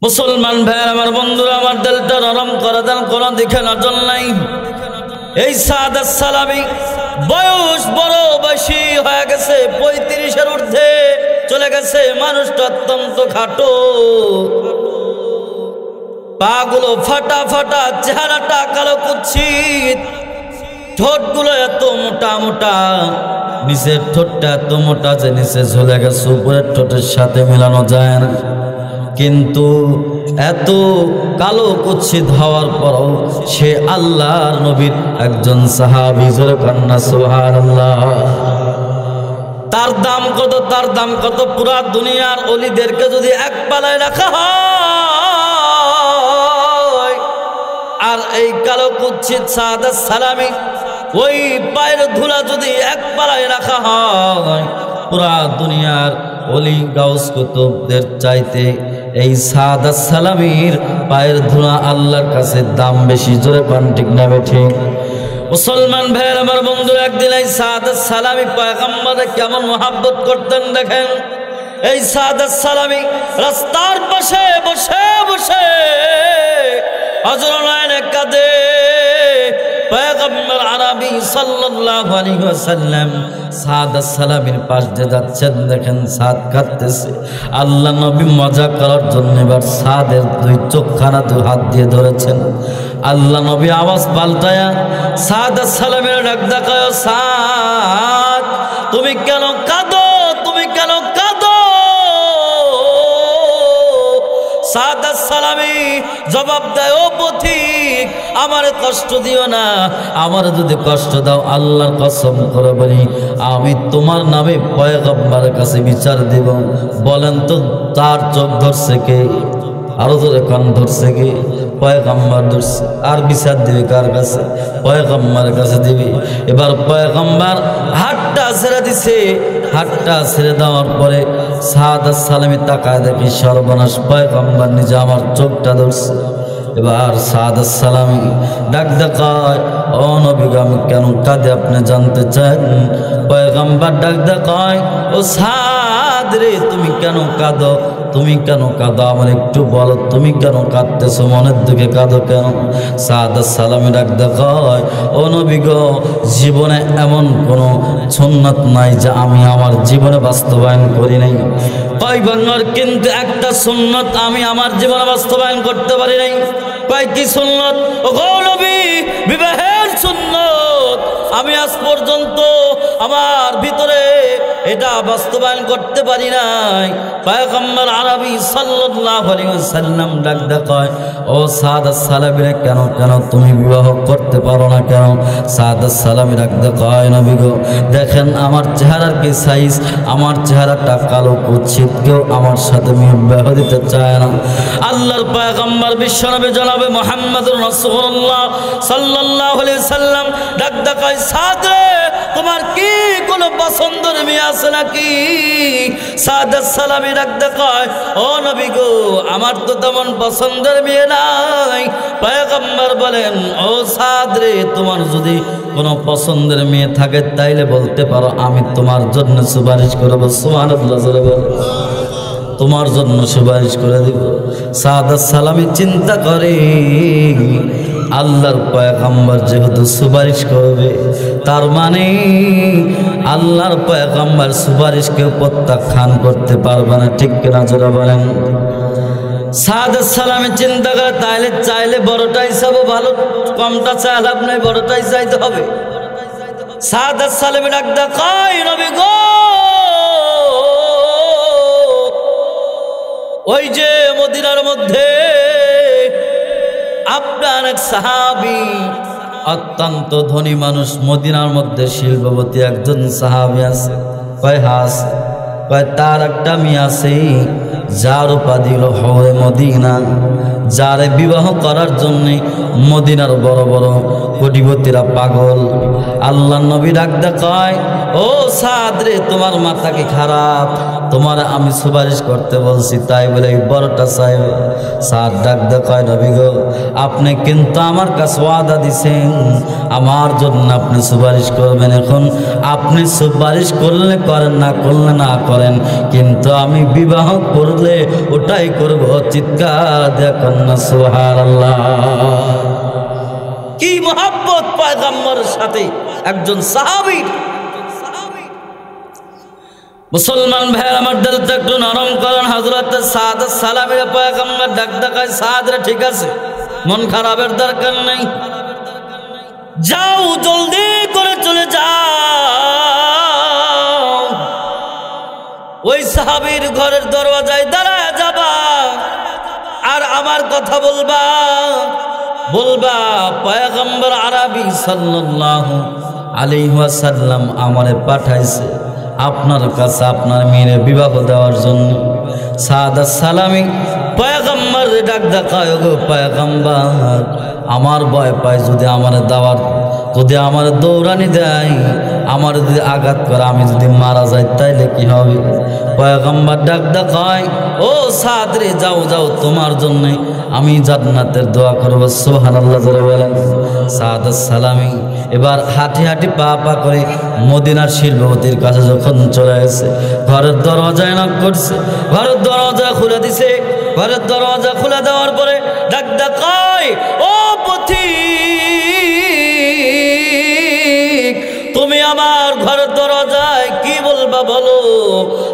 মুসলমান ভাই আমার বন্ধুরা, আমার দিলটা নরম করে দেন, কোনো দিকে নজর নাই। এই সাদাত সালামি বয়স বড় বেশি হয়ে গেছে, 35-এর ঊর্ধ্বে চলে গেছে। মানুষটা অত্যন্ত খাটো, পাগুলো ফাটা ফাটা, চেহারাটা কালো কুৎসিত, ঠোঁটগুলো এত মোটা মোটা, নিচের ঠোঁটটা এত মোটা যে নিচে ঝুলে গেছে, উপরের ঠোঁটের সাথে মেলানো যায় না। কিন্তু এত কালো কুৎসিত হওয়ার পরও সে আল্লাহর নবীর একজন সাহাবী। জোরে কন্যা সুবহানাল্লাহ। তার দাম কত, তার দাম কত? পুরা দুনিয়ার অলিদেরকে যদি এক পালায় রাখা হয়, আর এই কালো কুৎসিত সাদাত সালামি ওই পায়ের ধুলা যদি এক পালায় রাখা হয়, পুরা দুনিয়ার অলি গাউস কুতুবদের চাইতে এই সাদাত সালামির পায়ের ধুলা আল্লাহর কাছে দাম বেশি। জোরে পান ঠিক না ঠিক? মুসলমান ভাইয়ের আমার বন্ধু, একদিন এই সাদাত সালামি পয়গম্বরে কেমন মহব্বত করতেন দেখেন। এই সাদাত সালামি রাস্তার পাশে বসে বসে হযরত নয়নে কাঁদে। পয়গম্বর আরবি সাল্লাল্লাহু আলাইহি ওয়াসাল্লাম সাদাত সালামির পাশ দিয়ে যাচ্ছেন, দেখেন সাদ কাঁদতেছে। আল্লাহ নবী মজা করার জন্য এবার সাদের দুই চোখখানা দুই হাত দিয়ে ধরেছেন। আল্লাহ নবী আওয়াজ পাল্টায়া সাদাত সালামের ডাক দেখায়, সাদ তুমি কেন কাঁদো, তুমি কেন কাঁদো? সাদাত সালামি জবাব দেয়, ও পথিক, আমারে কষ্ট দিও না। আমার যদি কষ্ট দাও, আল্লাহর কসম করে বলি, আমি তোমার নামে পয়গম্বরের কাছে বিচার দিব। বলেন তো তার চোখ ধরছে কে? আরো জোরে কান ধরছে কে? পয়গম্বর ধরছে। আর বিচার দিবে কার কাছে? পয়গম্বরের কাছে দিবে। এবার পয়গম্বর হাতটা ছেড়ে দিছে। হাতটা ছেড়ে দেওয়ার পরে সাদাত সালামি তাকায় দেখি সর্বনাশ, পয়গম্বর নিজে আমার চোখটা ধরছে। এবার সাদাত সালামি ডাক দেখায়, ও নবী গো, আমি কেন কাঁদে আপনি জানতে চান? পয়গম্বর ডাক দেখায়, ও সাদ রে, তুমি কেন কাঁদো? তুমি কেন কাঁদো? আমার একটু বলো, তুমি কেন কাঁদতেছো? মনের দিকে কাঁদো কেন? সাদাত সালামি ডাক দেখায়, ও নবী গো, জীবনে এমন কোনো সুন্নাত নাই যে আমি আমার জীবনে বাস্তবায়ন করি নাই। পয়গম্বর কিন্তু একটা সুন্নাত আমি আমার জীবনে বাস্তবায়ন করতে পারি নাই। কয় কি সুন্নাত? ও গো নবী, বিবাহের সুন্নাত আমি আজ পর্যন্ত আমার ভিতরে এটা বাস্তবায়ন করতে পারি নাই। পয়গম্বর আরবি সাল্লাল্লাহু আলাইহি ওয়াসাল্লাম ডাক দেখায়, ও সাদাত সালামি কেন কেন তুমি বিবাহ করতে পারো না কেন? সাদাত সালামি ডাক দেখায়, নবী গো, দেখেন আমার চেহারার কি সাইজ, আমার চেহারাটা কালো কুৎসিত, কেউ আমার সাথে বিবাহ দিতে চায় না। আল্লাহর পয়গম্বর বিশ্বনবী জনাবে মুহাম্মদুর রাসূলুল্লাহ সাল্লাল্লাহু আলাইহি ওয়াসাল্লাম ডাক দেখায়, সাদ রে, তোমার কি কোনো পছন্দের মেয়ে আছে নাকি? সাদাত সালামি ডাক দেখায়, ও নবী গো, আমার তো তেমন পছন্দের মেয়ে নাই। পয়গম্বর বলেন, ও সাদ রে, তোমার যদি কোনো পছন্দের মেয়ে থাকে তাইলে বলতে পারো, আমি তোমার জন্য সুপারিশ করব। সুবহানাল্লাহ, তোমার জন্য সুপারিশ করে দিব। সাদাত সালামি চিন্তা করে, আল্লাহর পয়গম্বর যেহেতু সুপারিশ করবে, তার মানে আল্লাহর পয়গম্বর সুপারিশ কেউ প্রত্যাখ্যান করতে পারবে না। ঠিক কিনা জোরে বলেন? সাদাত সালামি চিন্তা করে, তাইলে চাইলে বড়টাই চাবো, ভালো কমটা চাই লাভ নাই, বড়টাই চাইতে হবে। সাদাত সালামি ডাক দেখায়, নবী গো, ওই যে মদিনার মধ্যে আপনার এক সাহাবী, অত্যন্ত ধনী মানুষ, মদিনার মধ্যে শিল্পপতি একজন সাহাবী আছে। কয় হাস? কয় তার একটা মেয়ে আছে, যার উপাধি হলো হওয়ে মদিনা, যারে বিবাহ করার জন্যে মদিনার বড় বড় কোটিপতিরা পাগল। আল্লাহ নবী ডাক দেখায়, ও সাদ রে, তোমার মাথা কি খারাপ? তোমার আমি সুপারিশ করতে বলছি, তাই বলে এই বড়টা চাইব? সাদ ডাক দেখায়, নবী গো, আপনি কিন্তু আমার কাছে ওয়াদা দিছেন আমার জন্য আপনি সুপারিশ করবেন। এখন আপনি সুপারিশ করলে করেন, না করলে না করেন, কিন্তু আমি বিবাহ করলে ওটাই করব। চিৎকার দিয়ে কন্যা সুবহানাল্লাহ। কি মহব্বত পয়গম্বরের সাথে একজন সাহাবী। মুসলমান ভাই আমার দিলটা একটু নরম করেন। হযরত সাদ সালামের পয়গম্বর ডাক ডাকায়, সাদ রে ঠিক আছে, মন খারাপের দরকার নাই, যাও জলদি করে চলে যাও, ওই সাহাবীর ঘরের দরওয়াজায় দাঁড়ায় যাবা আর আমার কথা বলবা। পয়গম্বর আরবি সাল্লাল্লাহু আলাইহি ওয়াসাল্লাম আমারে পাঠাইছে আপনার কাছে আপনার মেয়ের বিবাহ দেওয়ার জন্য। সাদ সালামি পয়গম্বর ডাক ডাকায়, গো পয়গম্বর, আমার ভয় পায় যদি আমার দাওয়াত, যদি আমার দৌড়ানি দেয়, আমার যদি আঘাত করে আমি যদি মারা যাই তাইলে কি হবে? পয়গম্বর ডাক ডাকায়, ও সাদ রে, যাও যাও, তোমার জন্য আমি জান্নাতের দোয়া করব। সুবহানাল্লাহ জোরে বলেন। সাদ সালামি এবার হাঁটি হাঁটি পা পা করে মদিনার শিল্পপতির কাছে যখন চলে গেছে, ঘরের দরওয়াজায় নক করছে, ঘরের দরওয়াজা খুলে দিছে। ঘরের দরওয়াজা খুলে দেওয়ার পরে ডাক ডাকায়, ও পথিক, তুমি আমার ঘরের দরজায় কি বলবা বলো?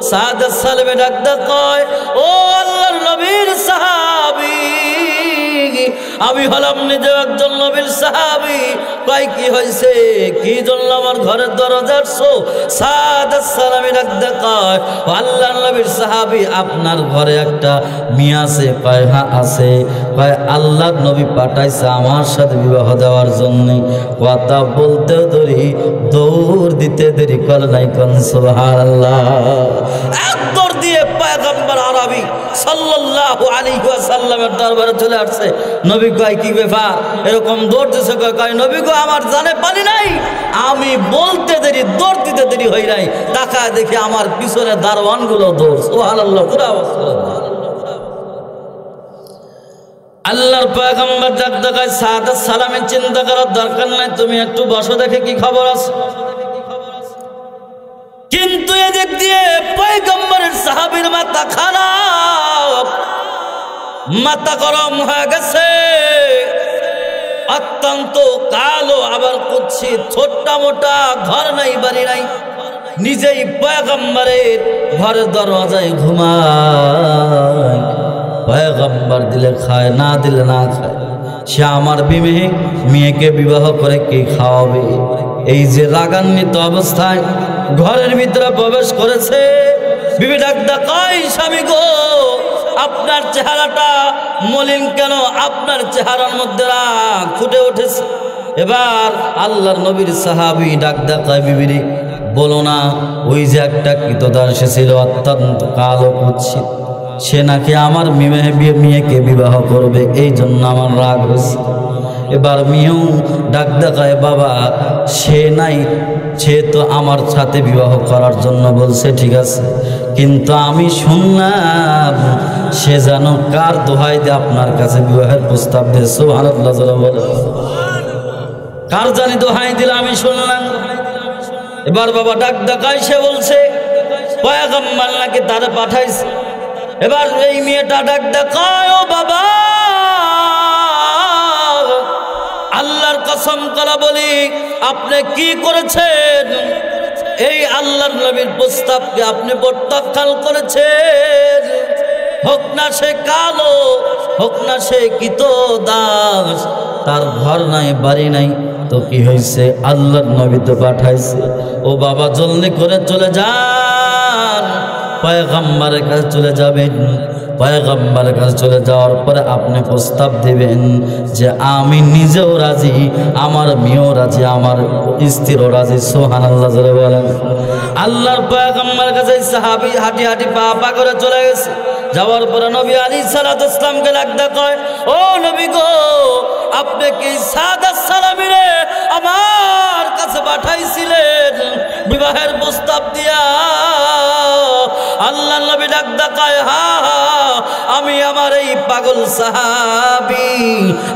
সাদ সালামে ডাক ডাকায়, ও আল্লাহর নবীর সাহাবী, আমি হলাম নিজে একজন নবীর সাহাবী। কয় কি হয়েছে, কি জন্য আমার ঘরের দরজা আসছো? সাদ সালামে ডাক ডাকায়, ও আল্লাহর নবীর সাহাবী, আপনার ঘরে একটা মেয়ে আছে? কয় হ্যাঁ আছে। কয় আল্লাহর নবী পাঠাইছে আমার সাথে বিবাহ দেওয়ার জন্য। কথা বলতে দেরি, দৌড় দিতে দেরি করে নাই। কোন সুবহানাল্লাহ। এক দৌড় দিয়ে পয়গম্বর আরবি সাল্লাল্লাহু আলাইহি ওয়াসাল্লামের দরবারে চলে আসছে। নবী কয় কি ব্যাপার, এরকম দৌড় দিছে? কয় নবী গো, আমার জানে পানি নাই, আমি বলতে দেরি, দৌড় দিতে দেরি হই নাই, তাকায় দেখি আমার পিছনে দারওয়ানগুলো দৌড়। সুবহানাল্লাহ। আল্লাহর পয়গম্বর ডাক ডাকায়, সাদ সালামের চিন্তা করার দরকার নাই, তুমি একটু বসো, দেখে কি খবর আছে। কিন্তু এদিক দিয়ে পয়গম্বরের সাহাবীর মাথা খারাপ, মাথা গরম হয়ে গেছে, অত্যন্ত কালো, আবার করছি ছোট্ট মোটা, ঘর নাই বাড়ি নাই, নিজেই পয়গম্বরের ঘরের দরওয়াজায় ঘুমায়। পয়গম্বর দিলে খায়, না দিলে না খায়। সে আমার মেয়েকে বিবাহ করে কে খাওয়াবে? এই যে রাগান্বিত অবস্থায় ঘরের ভিতরে প্রবেশ করেছে। বিবি ডাক ডাকায়, স্বামী গো, আপনার চেহারাটা মলিন কেন? আপনার চেহারার মধ্যে রাগ ফুটে উঠেছে। এবার আল্লাহর নবীর সাহাবী ডাক ডাকায়, বিবিরে বলো না, ওই যে একটা কৃতদাস এসেছিল, অত্যন্ত কালো কুৎসিত, সে নাকি আমার মেয়েকে বিবাহ করবে, এই জন্য আমার রাগ হয়েছে। এবার মেয়েও ডাক ডাকায়, বাবা সে নাই, সে তো আমার সাথে বিবাহ করার জন্য বলছে, ঠিক আছে, কিন্তু আমি শুনলাম সে যেন কার দোহাই দিয়ে আপনার কাছে বিবাহের প্রস্তাব দিয়ে। সুবহানাল্লাহ বলে, কার জানি দোহাই দিলে আমি শুনলাম। এবার বাবা ডাক ডাকায়, সে বলছে পয়গম্বর নাকি তারে পাঠাইছে। এবার এই মেয়েটা ডাক ডাকায়, ও বাবা, আল্লাহর কসম করে বলি, আপনি কি করেছেন? এই আল্লাহর নবীর প্রস্তাবকে আপনি প্রত্যাখ্যান করেছেন। হোক না সে কালো, হোক না সে কৃতদাস, তার ঘর নাই বাড়ি নাই, তো কি হয়েছে? আল্লাহর নবী তো পাঠাইছে। ও বাবা, জলদি করে চলে যান, পয়গম্বরের কাছে চলে যাবেন। পয়গম্বরের কাছে চলে যাওয়ার পরে আপনি প্রস্তাব দিবেন যে আমি নিজেও রাজি, আমার মেয়েও রাজি, আমার স্ত্রীও রাজি। সুবহানাল্লাহ জোরে বলেন। আল্লাহর পয়গম্বরের কাছে সাহাবী হাঁটি হাঁটি পা পা করে চলে গেছে। যাওয়ার পরে নবী আলাইহিস সালাতু ওয়াস সালামকে ডাকতে কয়, ও নবী গো, আপনি কি সাদ সালামিরে আমার কাছে পাঠাইছিলেন বিবাহের প্রস্তাব দিয়া? আল্লাহ নবী ডাক দেখায়, হা আমি আমার এই পাগল সাহাবী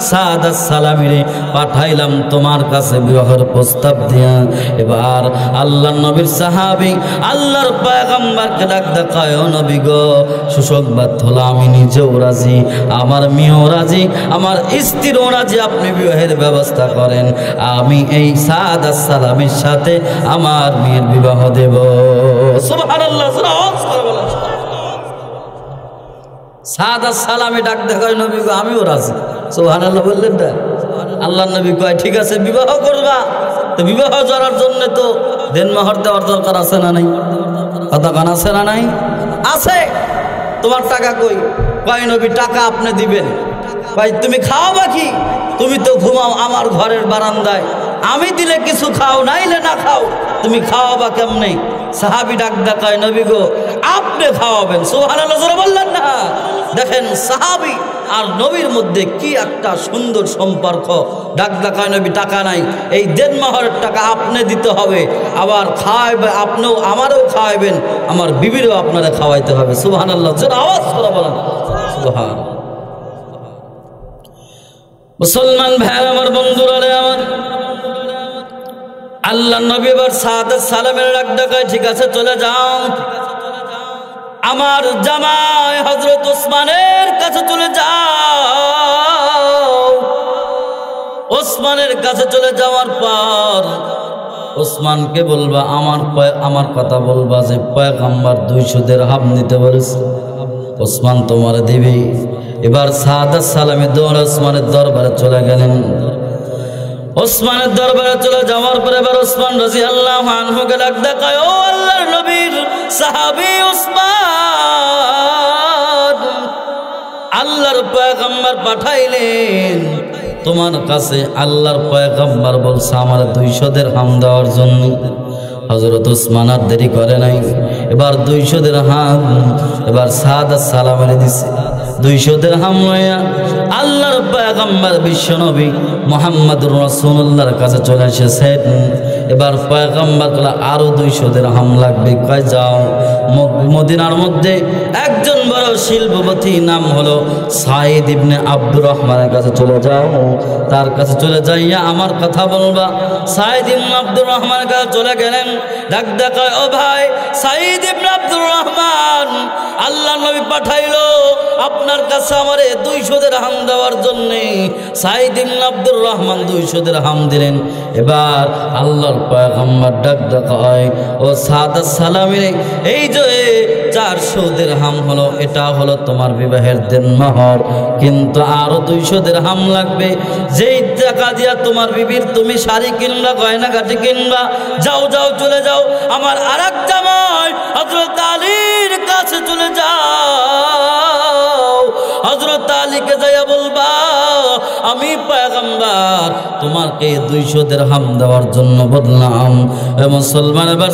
সাদ সালামীরে পাঠাইলাম তোমার কাছে বিবাহের প্রস্তাব দিয়া। এবার আল্লাহ নবীর সাহাবী আল্লাহর পয়গম্বরকে ডাক দেখায়, ও নবী গো, সুসংবাদ হলো আমি নিজেও রাজি, আমার মেয়েও রাজি, আমার স্ত্রীও রাজি, আপনি বিবাহের ব্যবস্থা করেন, আমি এই সাদ সালামের সাথে আমার মেয়ের বিবাহ দেব। সুবহানাল্লাহ। সাদ সালামে ডাক দেখায়, নবী গো আমিও রাজি। সুবহানাল্লাহ বললেন না? আল্লাহ নবী কয়, ঠিক আছে বিবাহ করবা, তো বিবাহ করার জন্য তো দেনমোহর দেওয়ার দরকার আছে না নাই? কথা কান আছে না নাই? আছে। তোমার টাকা কই? কয় নবী টাকা আপনি দিবেন। ভাই তুমি খাওয়াবা কি? তুমি তো ঘুমাও আমার ঘরের বারান্দায়, আমি দিলে কিছু খাও, নাইলে না খাও, তুমি খাওয়াবা কেমনে? সাহাবী ডাক দেখায়, নবী গো আপনি খাওয়াবেন। সুবহানাল্লাহ বললেন না? দেখেন সাহাবী আর নবীর মধ্যে কি একটা সুন্দর সম্পর্ক। ডাক দেখায়, নবী টাকা নাই, এই দেনমোহরের টাকা আপনি দিতে হবে, আবার খাওয়াবে, আপনিও আমারও খাওয়াবেন, আমার বিবিরও আপনারা খাওয়াইতে হবে। সুবহানাল্লাহ, আওয়াজ করে বলেন সুবহান। মুসলমান ভাই আমার, বন্ধুরা রে আমার, আল্লাহ নবী এবার সাদ সালামের ডাক দেখায়, ঠিক আছে চলে যাও, আমার জামাই হযরত ওসমানের কাছে চলে যাও। ওসমানের কাছে চলে যাওয়ার পর ওসমানকে বলবা, আমার কথা বলবা যে পয়গম্বর 200 দিরহাম নিতে বলেছে, ওসমান তোমার দিবে। এবার সাদ সালামে দৌড়ে ওসমানের দরবারে চলে গেলেন। ওসমানের দরবারে চলে যাওয়ার পরে এবার ওসমান রাদিয়াল্লাহু আনহুকে ডাক দেখায়, ও আল্লাহর নবীর সাহাবী ওসমান, আল্লাহর পয়গম্বর পাঠাইলেন তোমার কাছে, আল্লাহর পয়গম্বর বলছে আমার 200 দিরহাম দেওয়ার জন্য। হযরত ওসমান আর দেরি করে নাই, এবার 200 দিরহাম এবার সাদ সালামের দিছে। 200 দিরহাম লইয়া আল্লাহর পয়গম্বর বিশ্বনবী মুহাম্মদুর রাসূলুল্লাহর কাছে চলে এসেছেন। এবার পয়গম্বর বলে আরো 200 দিরহাম লাগবে। কয় যাও, মদিনার মধ্যে একজন বড় শিল্পপতি নাম হলো সাঈদ ইবনে আব্দুর রহমানের কাছে চলে যাও, তার কাছে চলে যাইয়া আমার কথা বলবা। সাঈদ ইবনে আব্দুর রহমানের কাছে চলে গেলেন। ডাক দেখায়, ও ভাই সাঈদ ইবনে আব্দুর রহমান, আল্লাহ নবী পাঠাইলো আপনার কাছে আমারে 200 দিরহাম দেওয়ার জন্য। সাঈদ ইবনে আব্দুর রহমান 200 দিরহাম দিলেন। এবার আল্লাহর পয়গম্বর ডাক দেখায়, ও সাদ সালামের এই যে 400 দিরহাম হলো, এটা হলো তোমার বিবাহের দেনমোহর, কিন্তু আরো 200 দিরহাম লাগবে। যেই টাকা দিয়া তোমার বিবির তুমি শাড়ি কিনবা, গয়নাগাটি কিনবা, যাও যাও চলে যাও, আমার আরেক জামাই হযরত আলীর কাছে চলে যাও। হযরত আলীকে যাইয়া বলবা আমি পয়গম্বর তোমাকে 200 দিরহাম দেওয়ার জন্য বললাম। মুসলমান এবার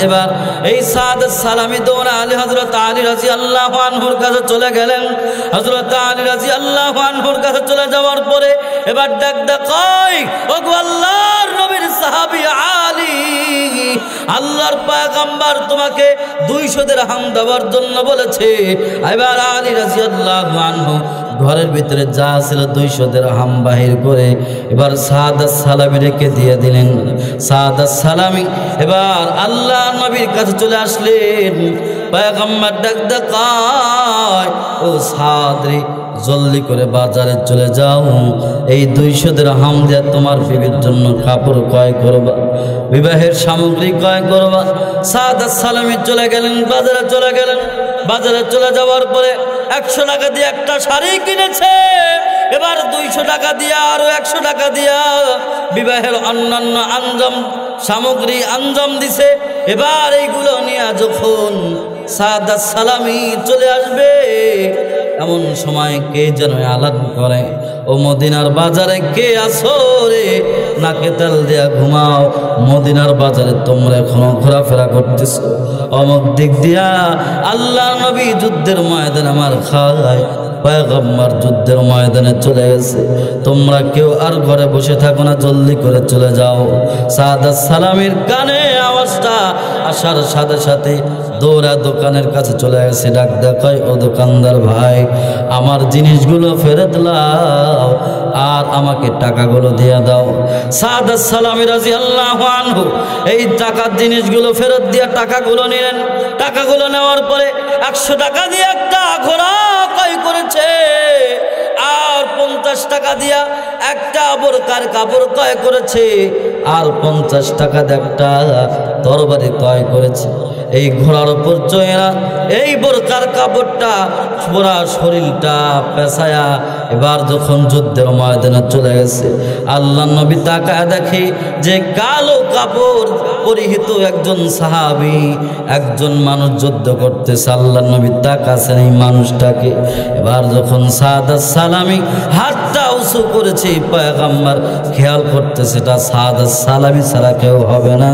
এবার এই সাদ সালামি দৌড়া আলী হযরত আলী রাদিয়াল্লাহু আনহুর কাছে চলে গেলেন। হযরত আলী রাদিয়াল্লাহু আনহুর কাছে চলে যাওয়ার পরে এবার ডাক দেখায়, ওগো আল্লাহর নবীর সাহাবী আলী, আল্লাহর পয়গম্বর তোমাকে 200 দিরহাম দেওয়ার জন্য বলেছে। এবার আলী রাদিয়াল্লাহু আনহু ঘরের ভিতরে যা ছিল 200 দিরহাম বাহির করে এবার সাদ সালামি রেখে দিয়ে দিলেন। সাদ সালামি এবার আল্লাহ নবীর কাছে চলে আসলেন। পয়গম্বর ডাক দেখায়, ও সাদ রে, জলদি করে বাজারে চলে যাও, এই 200 দিরহাম দিয়ে তোমার বিবির জন্য কাপড় ক্রয় করবা, বিবাহের সামগ্রী ক্রয় করবা। সাদ সালামি চলে গেলেন, বাজারে চলে গেলেন। বাজারে চলে যাওয়ার পরে 100 টাকা দিয়ে একটা শাড়ি কিনেছে। এবার 200 টাকা দিয়ে আরো 100 টাকা দিয়া বিবাহের অন্যান্য আঞ্জাম সামগ্রী আঞ্জাম দিছে। এবার এইগুলো নিয়ে যখন সাদ সালামি চলে আসবে, এমন সময় কে যেন আলান করে, ও মদিনার বাজারে কে আসো রে, নাকে তেল দিয়া ঘুমাও, মদিনার বাজারে তোমরা এখনো ঘোরাফেরা করতেছো। অমুক দিক দিয়া আল্লাহ নবী যুদ্ধের ময়দানে আমার খায়, পয়গম্বর যুদ্ধের ময়দানে চলে গেছে, তোমরা কেউ আর ঘরে বসে থাকো না, জলদি করে চলে যাও। সাদ সালামের কানে আওয়াজটা আসার সাথে সাথে দৌড়া দোকানের কাছে চলে গেছে, ডাক দেখায়, ও দোকানদার ভাই, আমার জিনিসগুলো ফেরত লাও আর আমাকে টাকাগুলো দিয়ে দাও। সাদ সালামি রাদিয়াল্লাহু আনহু এই টাকার জিনিসগুলো ফেরত দিয়ে টাকাগুলো নিলেন। টাকাগুলো নেওয়ার পরে 100 টাকা দিয়ে একটা ঘোড়া ক্রয় করেছে, আর 50 টাকা দিয়া একটা বোরকার কাপড় ক্রয় করেছে, আর 50 টাকা দিয়ে একটা তরবারি ক্রয় করেছে। এই ঘোড়ার উপর চড়া এই বোরকার কাপড়টা পুরা শরীরটা পেছায়া এবার যখন যুদ্ধের ময়দানে চলে গেছে, আল্লাহ নবী তাকায় দেখে যে কালো কাপড় পরিহিত একজন সাহাবী, একজন মানুষ যুদ্ধ করতেছে। আল্লাহ নবী তাকাছেন এই মানুষটাকে। এবার যখন সাদ সালামি হাতটা উঁচু করেছে, পয়গম্বর খেয়াল করতেছে এটা সাদ সালামি ছাড়া কেউ হবে না।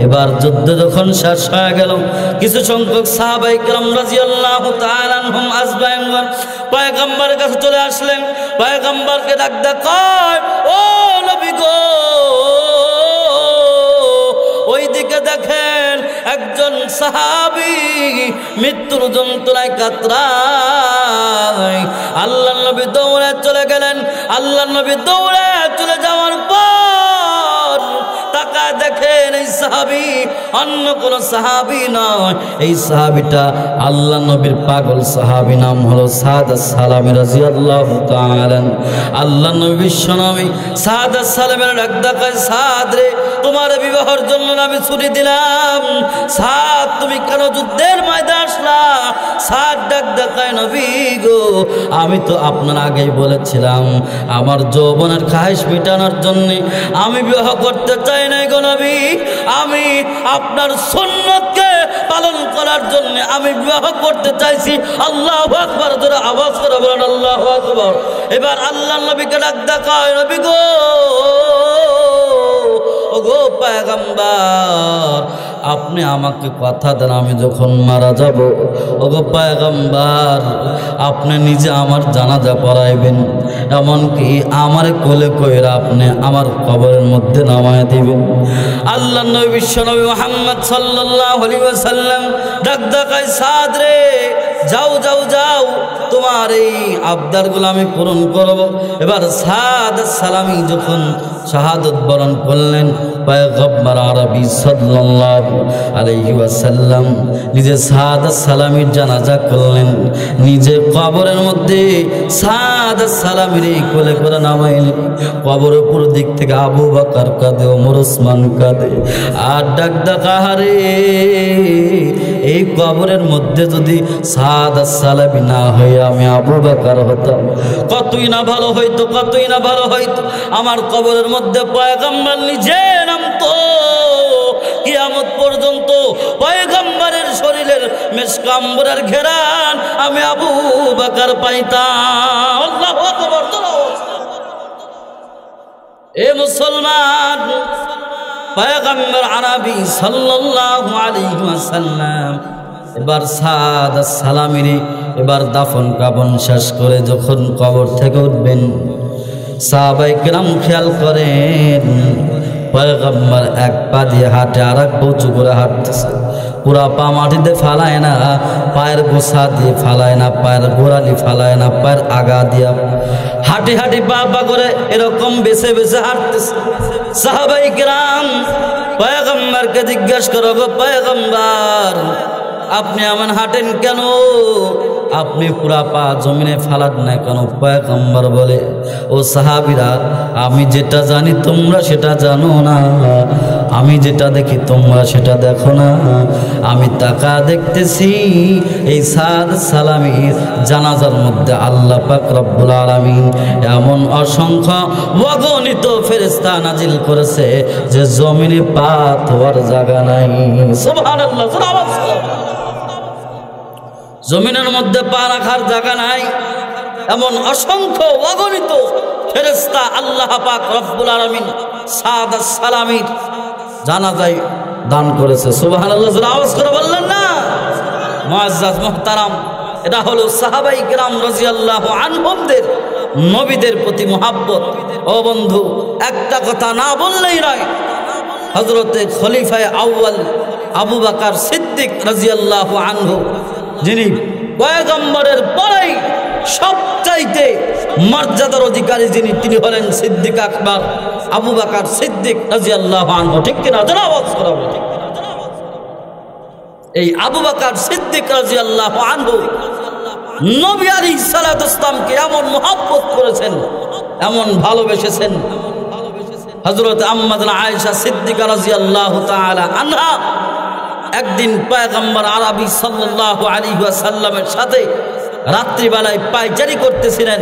এবার যুদ্ধ যখন শেষ হয়ে গেল, কিছু সংখ্যক সাহাবায়ে কেরাম রাদিয়াল্লাহু তাআলা আনহুম আজমাইন পয়গম্বরের কাছে চলে আসলেন। পয়গম্বরকে ডাক দেয়, ও নবী গো, ওইদিকে দেখেন একজন সাহাবী মৃত্যুর যন্ত্রণায় কাতরায়। আল্লাহ নবী দৌড়ে চলে গেলেন। আল্লাহ নবী দৌড়ে চলে যাওয়ার পর তাকায় দেখেন এই সাহাবী অন্য কোন সাহাবী নয়, এই সাহাবীটা আল্লাহ নবীর পাগল সাহাবী, নাম হলো সাদ সালামি রাদিয়াল্লাহু তাআলা। আল্লাহ নবী বিশ্বনবী সাদ সালামের ডাক দেয়, সাদ রে, তোমার বিবাহের জন্য আমি ছুটি দিলাম, সাদ তুমি কেন যুদ্ধের ময়দানে আসলা? সাদ ডাক দেয়, নবী গো, আমি তো আপনার আগেই বলেছিলাম আমার যৌবনের খাহিশ মিটানোর জন্য আমি বিবাহ করতে চাই না গো নবী, আমি আপনার সুন্নতকে পালন করার জন্য আমি বিবাহ করতে চাইছি। আল্লাহু আকবার, জোরে আওয়াজ করে বলেন আল্লাহু আকবার। এবার আল্লাহ নবীকে ডাক দেয়, নবী গো, ও গো পয়গম্বর, আপনি আমাকে কথা দেন আমি যখন মারা যাব, ও গো পয়গম্বর, আপনি নিজে আমার জানাজা পড়াইবেন, এমনকি আমার কোলে কইরা আপনি আমার কবরের মধ্যে নামায় দিবেন। আল্লাহ নবী বিশ্বনবী মুহাম্মদ সাল্লাল্লাহু আলাইহি ওয়াসাল্লাম ডাক দেয়, সাদ রে, যাও যাও যাও, তোমার এই আবদারগুলো আমি পূরণ করব। এবার সাদ সালামি যখন শাহাদত বরণ করলেন, পয়গম্বর আরবি সাল্লাল্লাহু আলাইহি ওয়াসাল্লাম নিজে সাদ সালামির জানাজা করলেন, নিজে কবরের মধ্যে সাদ সালামির কোলে করে নামাইলেন। কবরের উপর দিক থেকে আবু বকর কাঁদে, ওমর ওসমান কাঁদে, আর ডাক ডাকাহারে, এই কবরের মধ্যে যদি সাদ সালামি না হয়ে আমি আবু বকর হতাম, কতই না ভালো হইতো, কতই না ভালো হইতো। আমার কবরের মধ্যে পয়গম্বর নিজে নামতো, কিয়ামত পর্যন্ত পয়গম্বরের শরীরের মেশক আম্বরের ঘেরান আমি আবু বকর পাইতাম। আল্লাহু আকবার। এ মুসলমান, পয়গম্বর আরবি সাল্লাল্লাহু আলাইহি ওয়াসাল্লাম এবার সাদ সালামির এবার দাফন কাফন শেষ করে যখন কবর থেকে উঠবেন, সাহাবায়ে কেরাম খেয়াল করেন পয়গম্বর এক পা দিয়ে হাঁটে, আর এক পা উঁচু করে হাঁটতেছে। পুরা পা মাটিতে ফালায় না, পায়ের গোছা দিয়ে ফালায় না, পায়ের গোড়ালি ফালায় না, পায়ের আগা দিয়া হাঁটি হাঁটি পা পা করে এরকম বেছে বেছে হাঁটতেছে। সাহাবায়ে কেরাম পয়গম্বরকে জিজ্ঞাসা করো, গো পয়গম্বর, আপনি এমন হাঁটেন কেন? আপনি পুরা পা জমিনে ফালান না কেন? পয়গম্বর বলে, ও সাহাবীরা, আমি যেটা জানি তোমরা সেটা জানো না, আমি যেটা দেখি তোমরা সেটা দেখো না। আমি তাকা দেখতেছি এই সাদ সালামির জানাজার মধ্যে আল্লাহ পাক রব্বুল আলামিন এমন অসংখ্য অগণিত ফেরেশতা নাজিল করেছে যে জমিনে পা ধোয়ার জায়গা নাই। সুবহানাল্লাহ। জমিনের মধ্যে পা রাখার জায়গা নাই, এমন অসংখ্য অগণিত ফেরেশতা আল্লাহ পাক রব্বুল আলামিন সাদ সালামির জানাজায় দান করেছে। সুবহানাল্লাহ। আওয়াজ করে বললেন না? মুআজ্জাজ মুহতারাম, এটা হলো সাহাবায়ে কেরাম রাদিয়াল্লাহু আনহুমদের নবীদের প্রতি মুহাব্বত। ও বন্ধু, একটা কথা না বললেই নয়, হযরতে খলিফায়ে আউয়াল আবু বকর সিদ্দিক রাদিয়াল্লাহু আনহু, যিনি পয়গম্বরের পরেই সবচাইতে মর্যাদার অধিকারী যিনি, তিনি হলেন সিদ্দিক আকবর আবু বকর সিদ্দিক রাদিয়াল্লাহু আনহু। ঠিক কিনা? জোরে আওয়াজ করে বলেন। এই আবু বকর সিদ্দিক রাদিয়াল্লাহু আনহু নবী আলাইহিস সালাতু ওয়াস সালামকে এমন মহব্বত করেছেন, এমন ভালোবেসেছেন। হযরত আম্মা আয়েশা সিদ্দিকা রাদিয়াল্লাহু তাআলা আনহা একদিন পয়গম্বর আরবি সাল্লাল্লাহু আলাইহি ওয়াসাল্লামের সাথে রাত্রিবেলায় পায়চারি করতেছিলেন।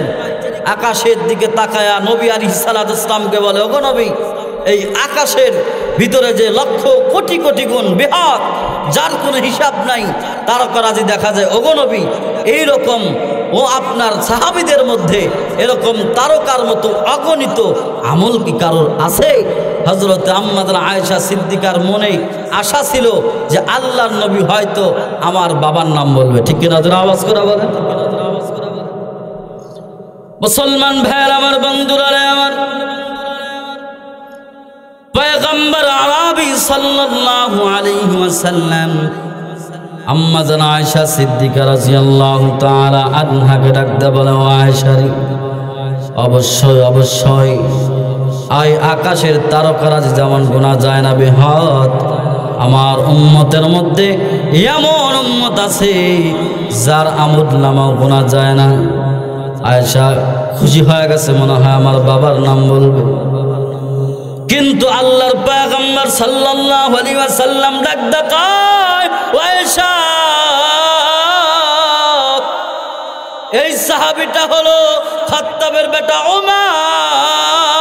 আকাশের দিকে তাকায়া নবী আলাইহিস সালাতু ওয়াস সালামকে বলে, ওগো নবী, এই আকাশের ভিতরে যে লক্ষ কোটি কোটি গুণ বেহাত, যার কোনো হিসাব নাই, তারকারাজি দেখা যায়, ওগো নবী, এইরকম ও আপনার সাহাবীদের মধ্যে এরকম তারকার মতো অগণিত আমল কি কারোর আছে? হযরত আম্মা আয়েশা সিদ্দিকার মনে আশা ছিল যে আল্লাহর নবী হয়তো আমার বাবার নাম বলবে। ঠিক কিনা? জোরে আওয়াজ করে বলেন। মুসলমান ভাইয়ের আমার, বন্ধুরা আমার, পয়গম্বর আরবি সাল্লাল্লাহু আলাইহি ওয়াসাল্লাম আম্মা জান আয়েশা সিদ্দিকা রাদিয়াল্লাহু তাআলা আনহাকে ডাকতে বলে, ও আয়েশা রে, অবশ্যই অবশ্যই আই আকাশের তারকারাজি যেমন গোনা যায় না বেহাত, আমার উম্মতের মধ্যে এমন উম্মত আছে যার আমলনামাও গোনা যায় না। আয়েশা খুশি হয়ে গেছে, মনে হয় আমার বাবার নাম বলবে। কিন্তু আল্লাহর পয়গম্বর সাল্লাল্লাহু আলাইহি ওয়াসাল্লাম ডাক দেয়, আয়েশা, এই সাহাবীটা হলো খাত্তাবের বেটা ওমর।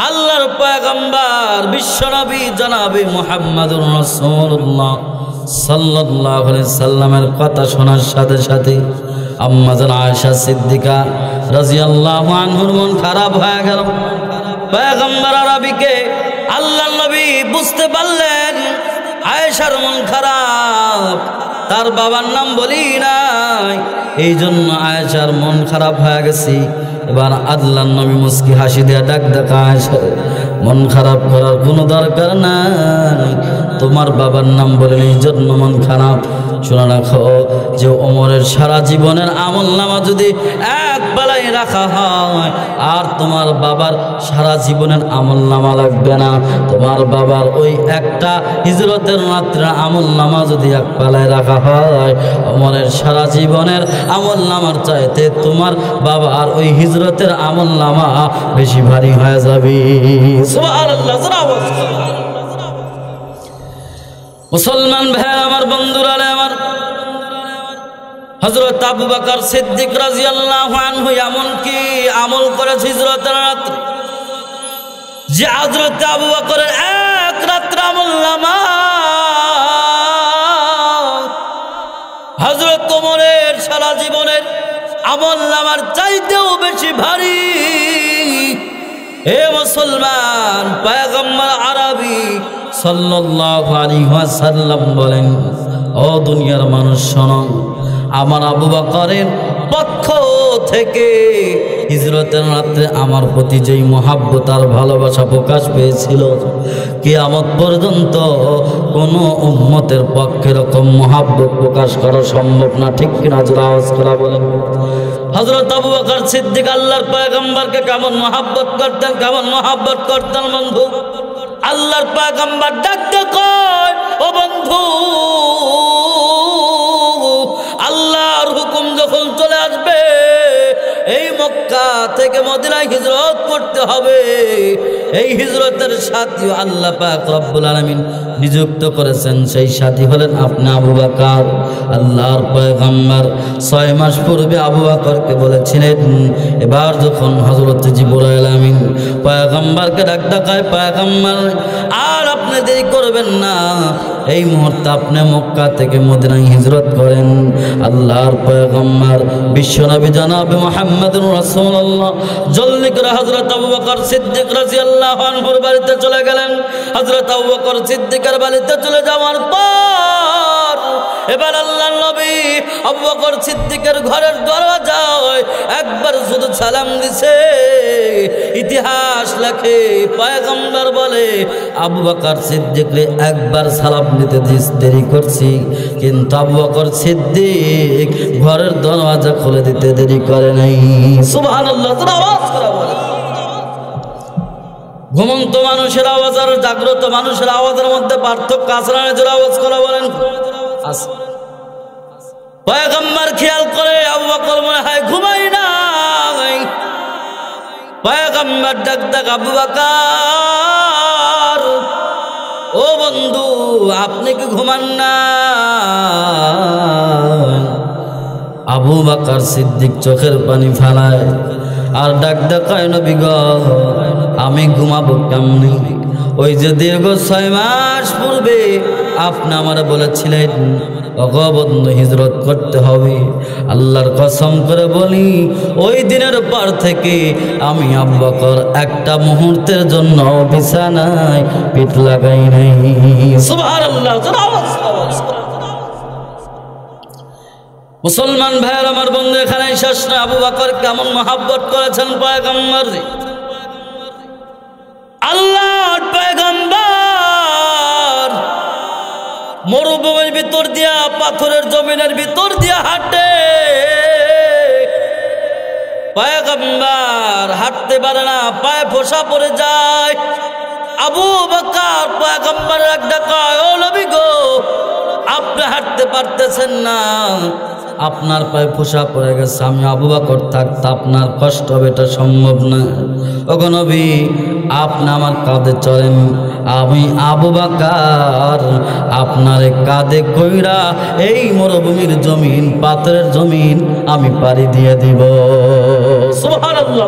আল্লাহর পয়গম্বর বিশ্বনবী জনাবে মুহাম্মদুর রাসূলুল্লাহ সাল্লাল্লাহু আলাইহি সাল্লামের কথা শোনার সাথে সাথে আম্মা জান আয়েশা সিদ্দিকা রাদিয়াল্লাহু আনহুর মন খারাপ হয়ে গেল। পয়গম্বর আরবিকে আল্লাহর নবী বুঝতে পারলেন আয়েশার মন খারাপ, তার বাবার নাম বলি নাই, এই জন্য আয়েশার মন খারাপ হয়ে গেছে। এবার আল্লাহর নবী মুস্কি হাসি দিয়ে ডাক দেখা, আয়েশা, মন খারাপ করার কোনো দরকার নাই, তোমার বাবার নাম বলে এই জন্য মন খারাপ। শোনা রাখো যে ওমরের সারা জীবনের আমল নামা যদি এক বেলায় রাখা হয়, আর তোমার বাবার সারা জীবনের আমল নামা লাগবে না। তোমার বাবার ওই একটা হিজরতের রাত্রে আমল নামা যদি এক বেলায় রাখা হয়, ওমরের সারা জীবনের আমল নামার চাইতে তোমার বাবার ওই হিজরতের আমল নামা বেশি ভারী হয়ে যাবে। সুবহানাল্লাহ। মুসলমান ভাই আমার, বন্ধুরা আমার, হযরত আবু বকর সিদ্দিক রাদিয়াল্লাহু আনহু এমন কি আমল করেছে হিজরতের রাত্রে, যে হযরত আবু বকরের এক রাত্র আমল নামা হযরত ওমরের সারা জীবনের আমল নামার চাইতেও বেশি ভারী। হে মুসলমান, পয়গম্বর আরবি সাল্লাল্লাহু আলাইহি ওয়াসাল্লাম বলেন, ও দুনিয়ার মানুষ শোনো, আমার আবু বকরের পক্ষ থেকে হিজরতের রাত্রে আমার প্রতি যেই মহাব্বত আর ভালোবাসা প্রকাশ পেয়েছিল, কিয়ামত পর্যন্ত কোনো উম্মতের পক্ষে এরকম মহাব্বত প্রকাশ করা সম্ভব না। ঠিক কিনা? জোরে আওয়াজ করে বলেন। হযরত আবু বকর সিদ্দিক আল্লাহর পয়গম্বরকে কেমন মহাব্বত করতেন, কেমন মহাব্বত করতেন বন্ধু। আল্লাহর পয়গম্বর ডাকতে কয়, ও বন্ধু, আল্লাহর হুকুম যখন চলে আসবে, এই মক্কা থেকে মদিনায় হিজরত করতে হবে, এই হিজরতের সাথী আল্লাহ পাক রব্বুল আলামিন নিযুক্ত করেছেন, সেই সাথী হলেন আপনি আবু বকর। আল্লাহর পয়গম্বর 6 মাস পূর্বে আবু বকরকে বলেছিলেন, এবার যখন হযরত জিবরাইল আমিন পয়গম্বরকে ডাকায়, পয়গম্বর আর আপনি দেরি করবেন না, এই মুহূর্তে আপনি মক্কা থেকে মদিনায় হিজরত করেন। আল্লাহর পয়গম্বর বিশ্বনবী জনাবে মুহাম্মদুর রাসূলুল্লাহ জলদি করে হযরত আবু বকর সিদ্দিক রাদিয়াল্লাহু আনহুর বাড়িতে চলে গেলেন। হযরত আবু বকর সিদ্দিকের বাড়িতে চলে যাওয়ার পর এবার আল্লাহর নবী আবু বকর সিদ্দিকের ঘরের দরজায় একবার শুধু সালাম দিছে, ইতিহাস লেখে পয়গম্বর বলে আবু বকর সিদ্দিকরে একবার সালাম দিতে দেরি করছি, কিন্তু আবু বকর সিদ্দিক ঘরের দরওয়াজা খুলে দিতে দেরি করে নাই। সুবহানাল্লাহ, আওয়াজ করে বলে। ঘুমন্ত মানুষের আওয়াজ আর জাগ্রত মানুষের আওয়াজের মধ্যে পার্থক্য আছে না? জোরে আওয়াজ করে বলেন। পয়গম্বর খেয়াল করে আবু বকর মনে হয় ঘুমাই না। পয়গম্বর ডাক আবু বকর, ও বন্ধু আপনি কি ঘুমান না? আবু বকর সিদ্দিক চোখের পানি ফেলায় আর ডাক কয় নবী গো আমি ঘুমাবো কেমনি? ওই যে দীর্ঘ 6 মাস পূর্বে আপনি আমার বলেছিলেন অগবন্ধ হিজরত করতে হবে। আল্লাহর কসম করে বলি ওই দিনের পর থেকে আমি আবু বকর একটা মুহূর্তের জন্য বিছানায় পিঠ লাগাই নাই। সুবহানাল্লাহ। মুসলমান ভাইয়ের আমার বন্ধু, এখানে শেষ না। আবু বকর কেমন মহব্বত করেছেন পয়গম্বর। আল্লাহর পয়গম্বর মরুভূমির ভিতর দিয়া পাথরের জমিনের ভিতর দিয়া হাঁটে। পয়গম্বর হাঁটতে পারে না, পায়ে ফোসা পড়ে যায়। আবু বকর পয়গম্বরের এক ডাকায়, ও নবী গো আপনি হাঁটতে পারতেছেন না, আপনার পায়ে ফোসা পড়ে গেছে, আমি আবু বকর থাকতে আপনার কষ্ট হবে, এটা সম্ভব না। ওগো নবী আপনি আমার কাঁধে চলেন, আমি আবু বকর আপনার কাঁধে কইরা এই মরুভূমির জমিন পাথরের জমিন আমি পাড়ি দিয়ে দিব। সুবহানাল্লাহ।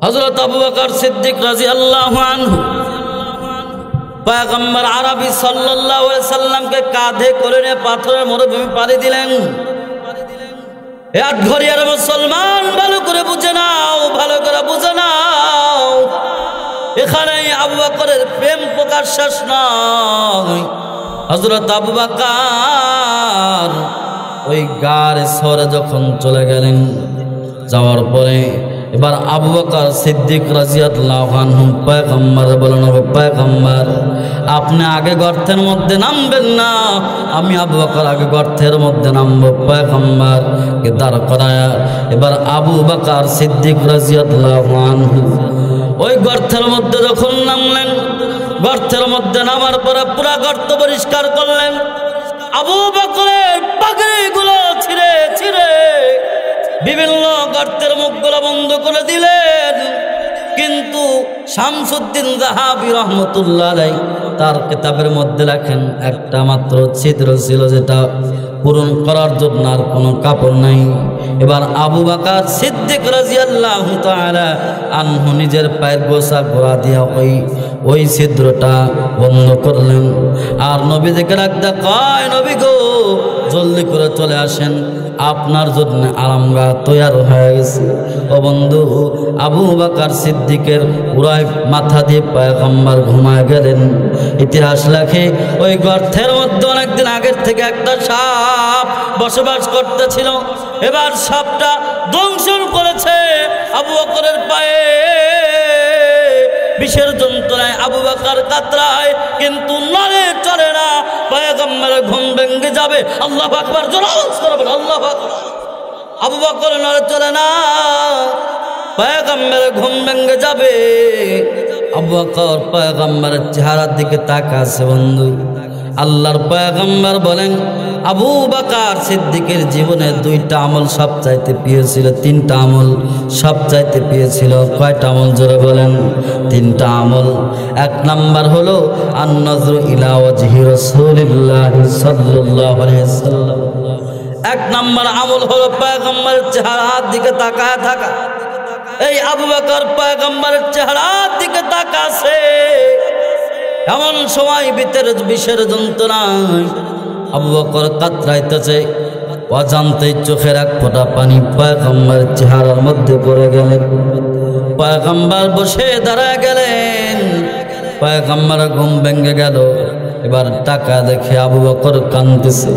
হযরত আবু বকর সিদ্দিক রাদিয়াল্লাহু আনহু পয়গম্বর আরবি সাল্লাল্লাহু আলাইহি সাল্লামকে কাঁধে করে নিয়ে পাথরের মরুভূমি পাড়ি দিলেন। আটঘরিয়ার মুসলমান ভালো করে বুঝে নাও, ভালো করে বুঝে নাও, এখানে আবু বকরের প্রেম প্রকাশ শেষ নয়। হযরত আবু বকর ওই গার সরে যখন চলে গেলেন, যাওয়ার পরে এবার আবু বকর সিদ্দিক রাদিয়াল্লাহু আনহু পয়গম্বর বলেন, ও পয়গম্বর আপনি আগে গর্তের মধ্যে নামবেন না, আমি আবু বকর আগে গর্তের মধ্যে নামবো। পয়গম্বর কে দাঁড় করায় এবার আবু বকর সিদ্দিক রাদিয়াল্লাহু আনহু ওই গর্তের মধ্যে যখন নামলেন, গর্তের মধ্যে নামার পরে পুরা গর্ত পরিষ্কার করলেন। আবু বকরের পাগড়িগুলো ছিঁড়ে ছিঁড়ে বিভিন্ন গর্তের মুখগুলো বন্ধ করে দিলেন। কিন্তু শামসুদ্দিন যাহাবী রহমতুল্লাহ আলাইহি তার কিতাবের মধ্যে লেখেন একটা মাত্র ছিদ্র ছিল, যেটা পূরণ করার জন্য আর কোনো কাপড় নাই। এবার আবু বকর সিদ্দিক রাদিয়াল্লাহু তাআলা আনহু নিজের পায়ের গোছা গোড়া দিয়া ওই ছিদ্রটা বন্ধ করলেন। আর নবীজিকে ডাকতে কয়, নবী গো জলদি করে চলে আসেন, আপনার জন্য আরামগাহ তৈরি হয়ে গেছে। ও বন্ধু আবু বকর সিদ্দিকের পুরাই মাথা দিয়ে পয়গম্বর ঘুমায় গেলেন। ইতিহাস লেখে ওই গর্তের মধ্যে অনেকদিন আগের থেকে একটা সাপ বসবাস করতেছিল। এবার সাপটা দংশন করেছে আবু বকরের পায়ে। বিষের যন্ত্রণায় আবু বকর কাতরায়, কিন্তু নড়ে চলে না। পয়গম্বরের ঘুম ভেঙে যাবে। আল্লাহু আকবার, জোরে আওয়াজ করে বলেন আল্লাহু আকবার। আবু বকর নড়ে চলে না, পয়গম্বরের ঘুম ভেঙে যাবে। আবু বকর পয়গম্বরের চেহারার দিকে তাকাছে। বন্ধু আল্লাহর পয়গম্বর বলেন, আবু বকর সিদ্দিকের জীবনে 2টা আমল সবচাইতে প্রিয় ছিল, 3টা আমল সবচাইতে প্রিয় ছিল। কয়টা আমল জোরে বলেন? 3টা আমল। 1 নাম্বার হলো আন-নাযরু ইলা ওয়াজহি রাসূলিল্লাহ সাল্লাল্লাহু আলাইহি ওয়াসাল্লাম। 1 নাম্বার আমল হলো পয়গম্বরের চেহারার দিকে তাকায় থাকা। এই আবু বকর পয়গম্বরের চেহারার দিকে তাকাছে। এমন সময় ভিতরে বিষের যন্ত্রণায় আবু বকর কাতরাইতেছে, অজান্তেই চোখের এক ফোঁটা পানি পয়গম্বরের চেহারার মধ্যে পড়ে গেলেন। পয়গম্বর বসে দাঁড়ায় গেলেন। পয়গম্বর ঘুম ভেঙে গেল। এবার টাকা দেখে আবু বকর কাঁদতেছে।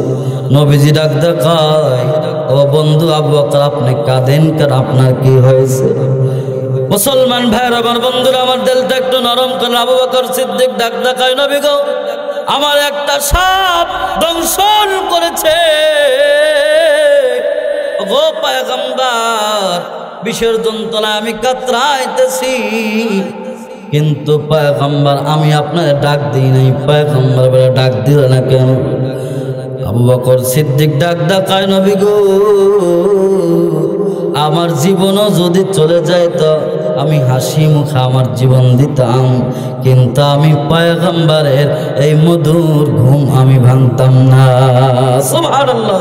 নবীজি ডাক দেখায়, ও বন্ধু আবু বকর আপনি কাঁদেন কেন, আপনার কি হয়েছে? মুসলমান ভাইয়ের আমার বন্ধুরা, আমার দিলটা একটু নরম করে আবু বকর সিদ্দিক ডাক দেখায়, নবী গো আমার একটা সাপ দংশন করেছে গো পয়গম্বর, বিষের যন্ত্রণায় আমি কাতরাইতেছি, কিন্তু পয়গম্বর আমি আপনার ডাক দিই নাই। পয়গম্বর বলে ডাক দিল না কেন? আবু বকর সিদ্দিক ডাক দেখায়, নবী গো আমার জীবনও যদি চলে যায় তো আমি হাসি মুখে আমার জীবন দিতাম, কিন্তু আমি পয়গম্বরের এই মধুর ঘুম আমি ভাঙতাম না। সুবহানাল্লাহ।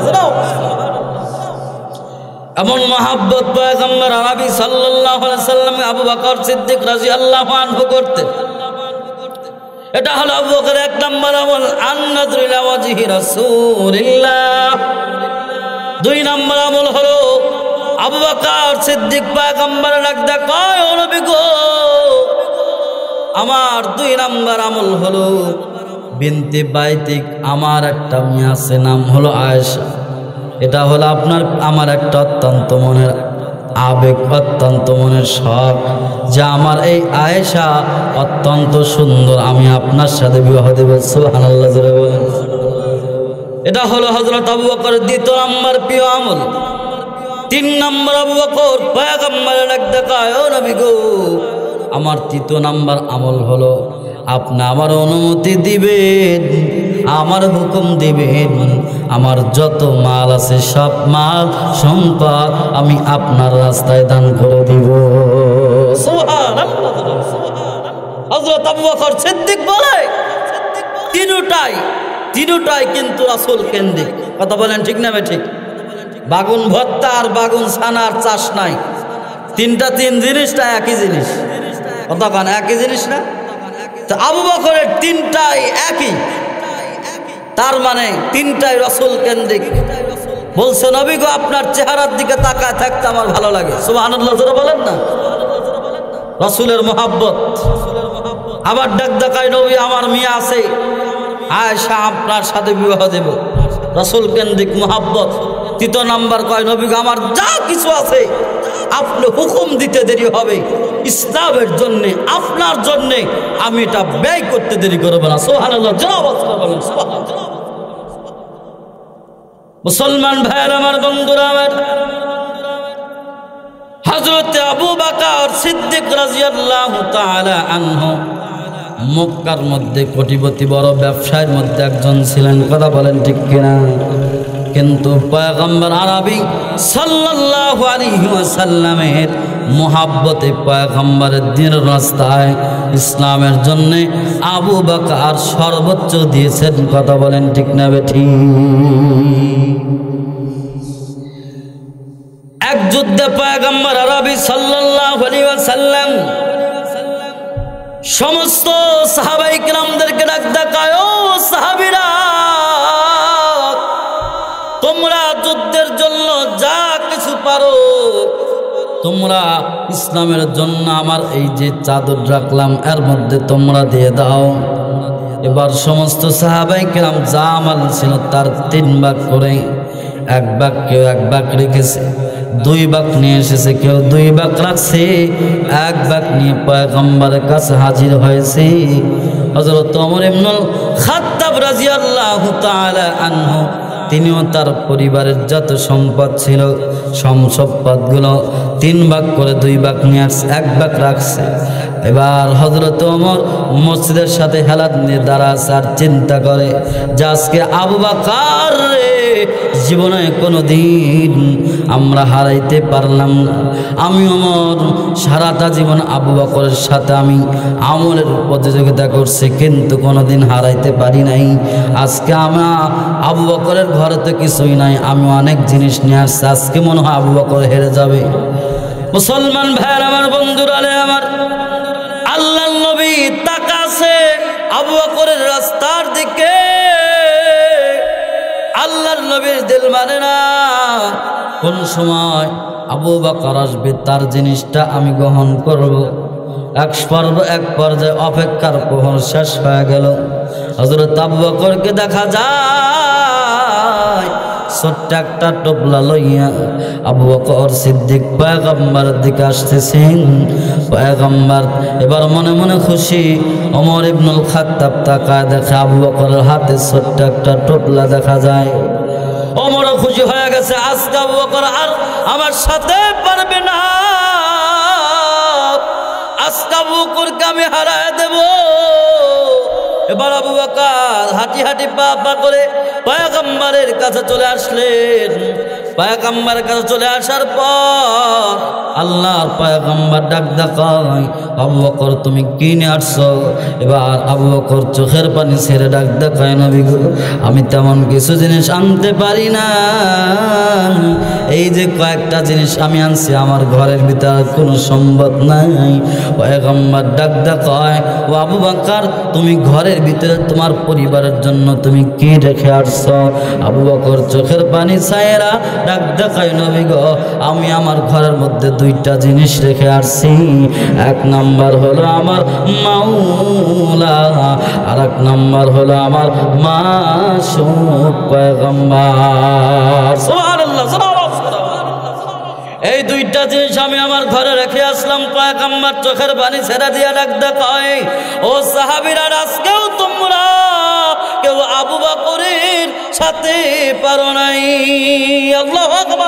এমন মহাব্বত পয়গম্বর আরবি সাল্লাল্লাহু আলাইহি সাল্লাম আবু বকর সিদ্দিক রাদিয়াল্লাহু আনহু করতেন। এটা হলো আবু বকরের এক নম্বর আমল, আন-নাযরু ইলা ওয়াজহি রাসূলিল্লাহ। দুই নম্বর আমল হলো আবু বকর সিদ্দিক পয়গম্বরের ডাক দেখায়, ও নবী গো আমার দুই নম্বর আমল হলো বিনতে বাইতিক, আমার একটা মেয়ে আছে নাম হলো আয়েশা। এটা হলো আপনার আমার একটা অত্যন্ত মনের আবেগ, অত্যন্ত মনের শখ, যে আমার এই আয়েশা অত্যন্ত সুন্দর, আমি আপনার সাথে বিবাহ দেব। সুবহানাল্লাহ জোরে বলেন। এটা হলো হযরত আবু বকরের দ্বিতীয় নম্বর প্রিয় আমল। তিন নম্বর আবু বকর পয়গম্বরের ডাক দেখায়, ও নবী গো আমার তৃতীয় নম্বর আমল হলো আপনি আমার অনুমতি দিবেন, আমার হুকুম দিবেন, আমার যত মাল আছে সব মাল সম্পদ আমি আপনার রাস্তায় দান করে দিব। সুবহানাল্লাহ। হযরত আবু বকর সিদ্দিক বলে তিনটাই কিন্তু রাসূল কেন্দ্রিক। কথা বলেন ঠিক না ঠিক? বাগুন ভর্তা আর বাগুন ছানার চাষ নাই, তিন জিনিসটা একই জিনিস। কথা কান একই জিনিস না? তো আবু বকরের তিনটাই একই, তার মানে তিনটাই রাসূল কেন্দ্রিক। বলছে নবী গো আপনার চেহারার দিকে তাকায় থাকতে আমার ভালো লাগে। সুবহানাল্লাহ জোরে বলেন না। রাসূলের মহব্বত। আবার ডাক দেখায়, নবী আমার মেয়ে আছে আয়েশা, আপনার সাথে বিবাহ দেব। রাসূল কেন্দ্রিক মহব্বত। তৃতীয় নাম্বার কয়, নবী গো আমার যা কিছু আছে আপনি হুকুম দিতে দেরি হবে, ইসলামের জন্য আপনার জন্য আমি এটা ব্যয় করতে দেরি করব না। সুবহানাল্লাহ বলেন। মুসলমান ভাইয়ের আমার বন্ধুরা আমার, হযরত আবু বকর সিদ্দিক রাদিয়াল্লাহু তাআলা আনহু মক্কার মধ্যে কোটিপতি বড় ব্যবসায়ীর মধ্যে একজন ছিলেন। কথা বলেন ঠিক কিনা? কিন্তু পয়গম্বর আরবি সাল্লাল্লাহু আলাইহি ওয়াসাল্লামের মুহাব্বতে পয়গম্বরের দ্বীনের রাস্তায় ইসলামের জন্য আবু বকর সর্বোচ্চ দিয়েছেন। কথা বলেন ঠিক না বেঠিক? এক যুদ্ধে পয়গম্বর আরবি সাল্লাল্লাহু আলাইহি ওয়াসাল্লাম সমস্ত সাহাবাই কিরামদেরকে ডাক দেখায়, ও সাহাবীরা তোমরা যুদ্ধের জন্য যা কিছু পারো তোমরা ইসলামের জন্য আমার এই যে চাদর রাখলাম এর মধ্যে তোমরা দিয়ে দাও। এবার সমস্ত সাহাবাই কিরাম যা মাল ছিল তার 3 ভাগ করে, 1 ভাগ কেউ 1 ভাগ রেখেছে, 2 ভাগ নিয়ে এসেছে, কেউ 2 ভাগ রাখছে, 1 ভাগ নিয়ে পয়গম্বরের কাছে হাজির হয়েছে। হযরত ওমর ইবনুল খাত্তাব রাদিয়াল্লাহু তাআলা আনহু তিনিও তার পরিবারের যত সম্পদ ছিল সম্পদগুলো 3 ভাগ করে 2 ভাগ নিয়ে আসছে, 1 ভাগ রাখছে। এবার হযরত ওমর মসজিদের সাথে হেলাত নিয়ে দাঁড়াছে আর চিন্তা করে যে আজকে আবু বকর জীবনে কোনোদিন আমরা হারাইতে পারলাম না। আমি ওমর সারাটা জীবন আবু বকরের সাথে আমি আমলের প্রতিযোগিতা করছি, কিন্তু কোনোদিন হারাইতে পারি নাই। আজকে আমার আবু বকরের ঘরে তো কিছুই নাই, আমি অনেক জিনিস নিয়ে আসছি, আজকে মনে হয় আবু বকর হেরে যাবে। মুসলমান ভাইয়ের আমার বন্ধুরা আমার, আল্লাহর নবী তাকাছে আবু বকরের রাস্তার দিকে। আল্লাহর নবীর দিল মানে না কোন সময় আবু বকর আসবে তার জিনিসটা আমি গ্রহণ করব। এক পর্যায়ে অপেক্ষার প্রহর শেষ হয়ে গেল। হযরত আবু বকরকে দেখা যায় ছোট্ট একটা টোপলা লইয়া আবু বকর সিদ্দিক পয়গম্বরের দিকে আসতেছেন। পয়গম্বর এবার মনে মনে খুশি। ওমর ইবনুল খাত্তাব তাকায় দেখে আবু বকরের হাতে ছোট্ট একটা টোপলা দেখা যায়। ওমরও খুশি হয়ে গেছে, আজকে আবু বকর আর আমার সাথে পারবে না, আজকে আবু বকরকে আমি হারায় দেব। এবার আবু বকর হাঁটি হাঁটি পা পা করে পয়গম্বরের কাছে চলে আসলেন। পয়গম্বরের কাছে চলে আসার পর আল্লাহর পয়গম্বর ডাক দেখায়, আবু বকর তুমি কি নিয়ে আসছো? এবার আবু বকর চোখের পানি ছেড়ে ডাক দেখায়, নবী গো আমি তেমন কিছু জিনিস আনতে পারি না, এই যে কয়েকটা জিনিস আমি আনছি আমার ঘরের ভিতরে কোনো সম্ভব নাই। পয়গম্বর ডাক দেখায়, ও আবু বকর তুমি ঘরের ভিতরে তোমার পরিবারের জন্য তুমি কি রেখে আসছো? আবু বকর চোখের পানি ছাইরা ডাক দেখায়, নবী গো আমি আমার ঘরের মধ্যে দুইটা জিনিস রেখে আসছি। এক নাম্বার হলো আমার মাওলা, আর এক নাম্বার হলো আমার মাসুক পয়গম্বর। সুবহানাল্লাহ, এই দুইটা জিনিস আমি আমার ঘরে রেখে আসলাম। পয়গম্বর চোখের পানি ছেড়ে দিয়া ডাক দেখায়, ও সাহাবীরা আজকেও তোমরা কেউ আবু বকরের সাথে পারো নাই। আল্লাহু আকবার।